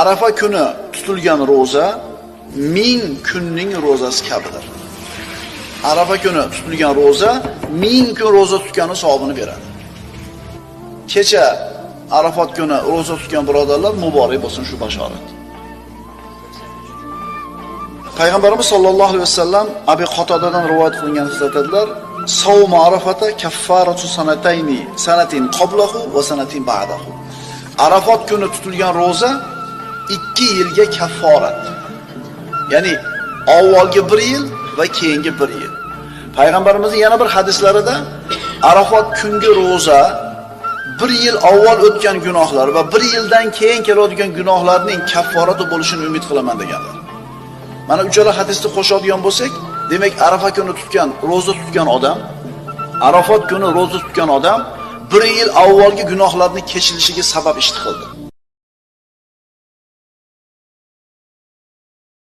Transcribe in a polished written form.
Arafa kuni tutilgan roza 1000 kunning rozasi kabidir. Arafa kuni tutilgan roza 1000 kun roza tutgani savobini beradi. Kecha Arafat kuni roza tutgan birodarlar muborak bo'lsin shu bashorat. Payg'ambarimiz sollallohu alayhi vasallam Abi Qatodadan rivoyat qilingan aytadilar: "Savm Arafata kaffaratu sanatayni, sanatin qablahu va sanatin ba'dahu." Arafat kuni tutilgan roza 2 yilga kafforat. Ya'ni avvalgi 1 yil va keyingi 1 yil. Payg'ambarimizning yana bir hadislarida Arafat kungi roza 1 yil avval o'tgan gunohlar va 1 yildan keyin keladigan gunohlarning kafforati bo'lishini umid qilaman deganlar. Mana uchala hadisni qo'shadigan bo'lsak, demak Arafa kuni tutgan, roza tutgan odam, Arafat kuni roza tutgan odam 1 yil avvalgi gunohlarning kechilishiga sabab ish qildi.